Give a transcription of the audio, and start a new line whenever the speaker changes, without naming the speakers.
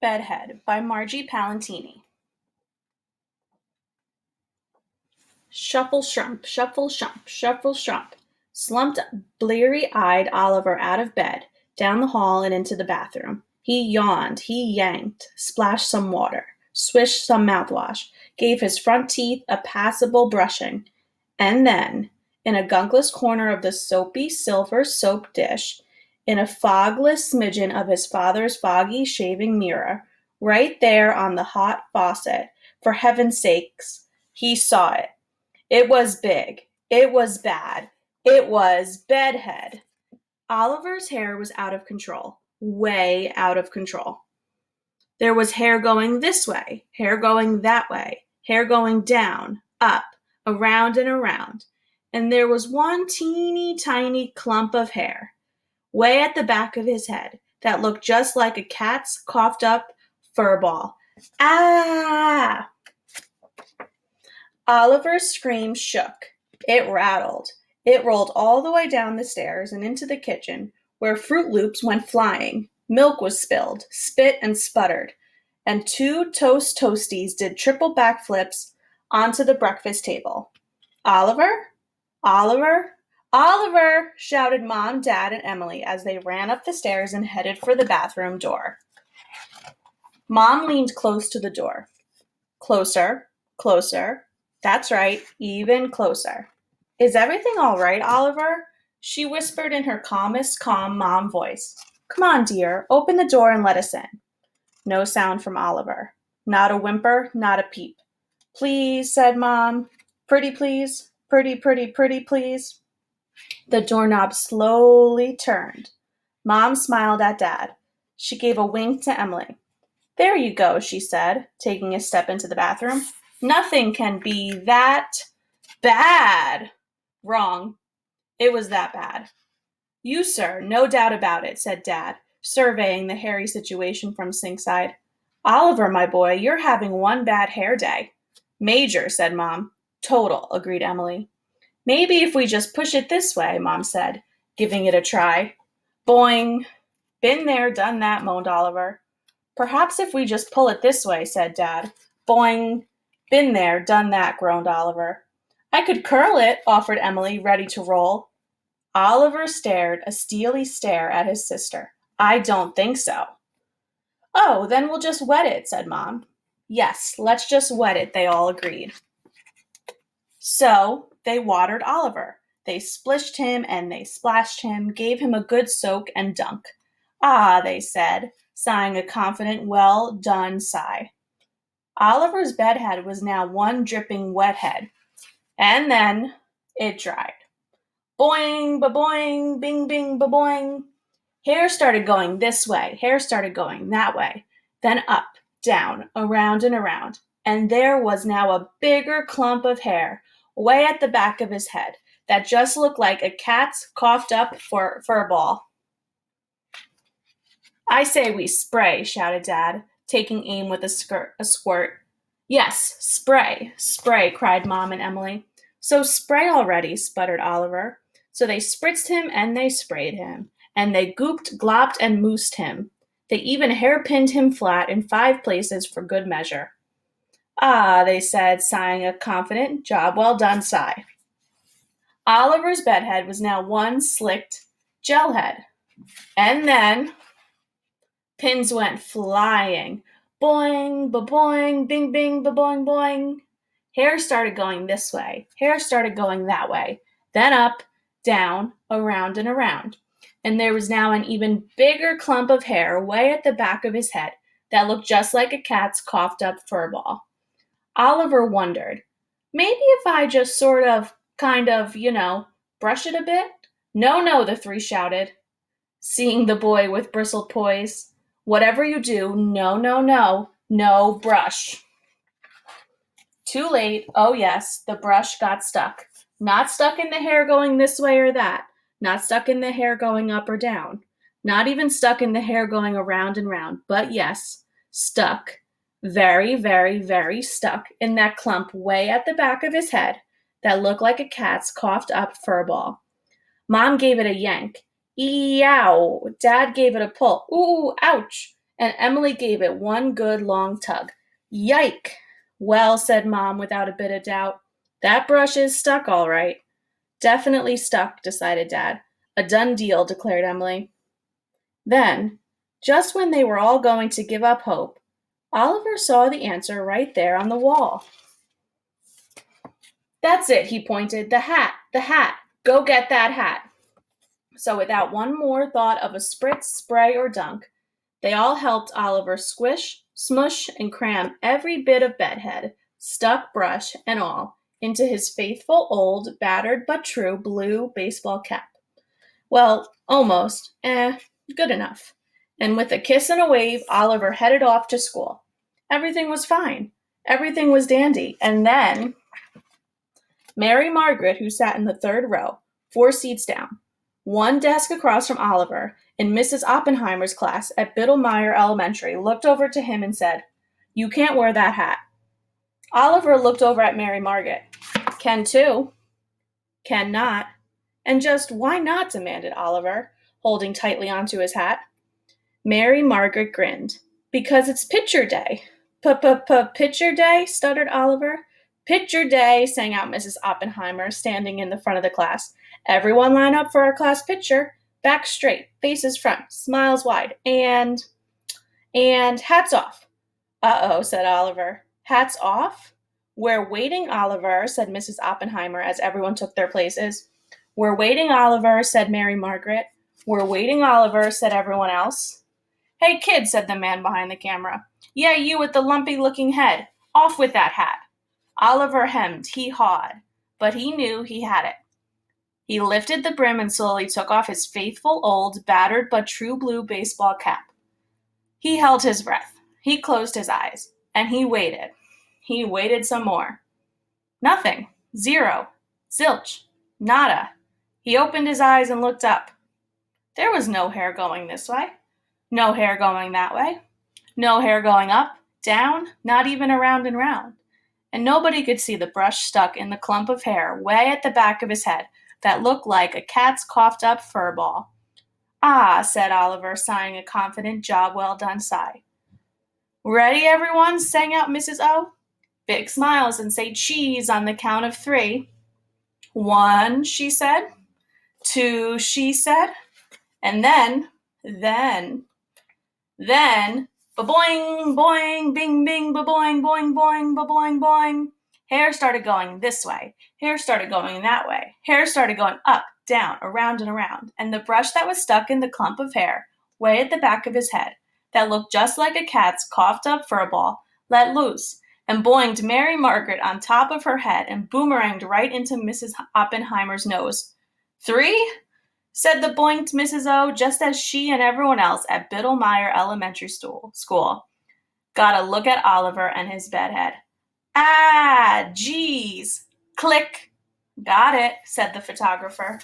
Bedhead by Margie Palantini. Shuffle Shrump, Shuffle Shump, Shuffle Shrump, slumped bleary-eyed Oliver out of bed, down the hall and into the bathroom. He yawned, he yanked, splashed some water, swished some mouthwash, gave his front teeth a passable brushing, and then, in a gunkless corner of the soapy silver soap dish, in a fogless smidgen of his father's foggy shaving mirror, right there on the hot faucet, for heaven's sakes, he saw it. It was big. It was bad. It was Bedhead. Oliver's hair was out of control. Way out of control. There was hair going this way, hair going that way, hair going down, up, around and around. And there was one teeny tiny clump of hair, way at the back of his head, that looked just like a cat's coughed up fur ball. Ah! Oliver's scream shook. It rattled. It rolled all the way down the stairs and into the kitchen, where Fruit Loops went flying. Milk was spilled, spit and sputtered, and two toast toasties did triple backflips onto the breakfast table. Oliver? Oliver? Oliver! Shouted Mom, Dad, and Emily as they ran up the stairs and headed for the bathroom door. Mom leaned close to the door. Closer, closer. That's right, even closer. Is everything all right, Oliver? She whispered in her calmest, calm mom voice. Come on, dear, open the door and let us in. No sound from Oliver. Not a whimper, not a peep. Please, said Mom. Pretty please. Pretty, pretty, pretty please. The doorknob slowly turned. Mom smiled at Dad. She gave a wink to Emily. There you go, she said, taking a step into the bathroom. Nothing can be that bad. Wrong. It was that bad. You, sir, no doubt about it, said Dad, surveying the hairy situation from Sinkside. Oliver, my boy, you're having one bad hair day. Major, said Mom. Total, agreed Emily. Maybe if we just push it this way, Mom said, giving it a try. Boing. Been there, done that, moaned Oliver. Perhaps if we just pull it this way, said Dad. Boing. Been there, done that, groaned Oliver. I could curl it, offered Emily, ready to roll. Oliver stared a steely stare at his sister. I don't think so. Oh, then we'll just wet it, said Mom. Yes, let's just wet it, they all agreed. So they watered Oliver. They splished him and they splashed him, gave him a good soak and dunk. Ah, they said, sighing a confident, well-done sigh. Oliver's bedhead was now one dripping wet head. And then it dried. Boing, ba-boing, bing, bing, ba-boing. Hair started going this way, hair started going that way, then up, down, around and around. And there was now a bigger clump of hair way at the back of his head that just looked like a cat's coughed up fur ball. I say we spray, shouted Dad, taking aim with a squirt. Yes, spray, spray, cried Mom and Emily. So spray already, sputtered Oliver. So they spritzed him and they sprayed him, and they gooped, glopped, and moosed him. They even hairpinned him flat in 5 places for good measure. Ah, they said, sighing a confident, job well done sigh. Oliver's bedhead was now one slicked gel head. And then pins went flying. Boing, ba-boing, bing, bing, ba-boing, boing. Hair started going this way. Hair started going that way. Then up, down, around and around. And there was now an even bigger clump of hair way at the back of his head that looked just like a cat's coughed up fur ball. Oliver wondered, maybe if I just kind of, brush it a bit? No, no, the 3 shouted, seeing the boy with bristled poise. Whatever you do, no, no, no, no brush. Too late. Oh, yes, the brush got stuck. Not stuck in the hair going this way or that. Not stuck in the hair going up or down. Not even stuck in the hair going around and round. But yes, stuck. Very, very, very stuck in that clump way at the back of his head that looked like a cat's coughed up fur ball. Mom gave it a yank. Eow! Dad gave it a pull. Ooh, ouch! and Emily gave it one good long tug. Yike! Well, said Mom without a bit of doubt, that brush is stuck all right. Definitely stuck, decided Dad. A done deal, declared Emily. Then, just when they were all going to give up hope, Oliver saw the answer right there on the wall. That's it, he pointed. The hat, the hat. Go get that hat. So without one more thought of a spritz, spray, or dunk, they all helped Oliver squish, smush, and cram every bit of bedhead, stuck brush, and all into his faithful old, battered but true blue baseball cap. Well, almost. Good enough. And with a kiss and a wave, Oliver headed off to school. Everything was fine. Everything was dandy. And then Mary Margaret, who sat in the third row, 4 seats down, one desk across from Oliver, in Mrs. Oppenheimer's class at Biddlemeyer Elementary, looked over to him and said, "You can't wear that hat." Oliver looked over at Mary Margaret. "Can too." "Can not." "And just why not?" demanded Oliver, holding tightly onto his hat. Mary Margaret grinned. "Because it's picture day." Picture day?" stuttered Oliver. "Picture day," sang out Mrs. Oppenheimer, standing in the front of the class. "Everyone line up for our class picture. Back straight, faces front, smiles wide, and hats off." "Uh-oh," said Oliver. "Hats off?" "We're waiting, Oliver," said Mrs. Oppenheimer as everyone took their places. "We're waiting, Oliver," said Mary Margaret. "We're waiting, Oliver," said everyone else. "Hey, kid," said the man behind the camera. "Yeah, you with the lumpy-looking head. Off with that hat." Oliver hemmed, he hawed, but he knew he had it. He lifted the brim and slowly took off his faithful old, battered but true blue baseball cap. He held his breath. He closed his eyes. And he waited. He waited some more. Nothing. Zero. Zilch. Nada. He opened his eyes and looked up. There was no hair going this way. No hair going that way. No hair going up, down, not even around and round. And nobody could see the brush stuck in the clump of hair way at the back of his head that looked like a cat's coughed-up fur ball. "Ah," said Oliver, sighing a confident job well done sigh. "Ready, everyone?" sang out Mrs. O. "Big smiles and say cheese on the count of 3. 1, she said. 2, she said. And then, ba-boing, boing, bing, bing, ba-boing, boing, boing, ba-boing, boing. Hair started going this way. Hair started going that way. Hair started going up, down, around, and around. And the brush that was stuck in the clump of hair, way at the back of his head, that looked just like a cat's coughed-up fur ball, let loose and boinged Mary Margaret on top of her head and boomeranged right into Mrs. Oppenheimer's nose. 3? said the boinked Mrs. O, just as she and everyone else at Biddlemeyer Elementary School got a look at Oliver and his bedhead. "Ah, geez. Click." "Got it," said the photographer.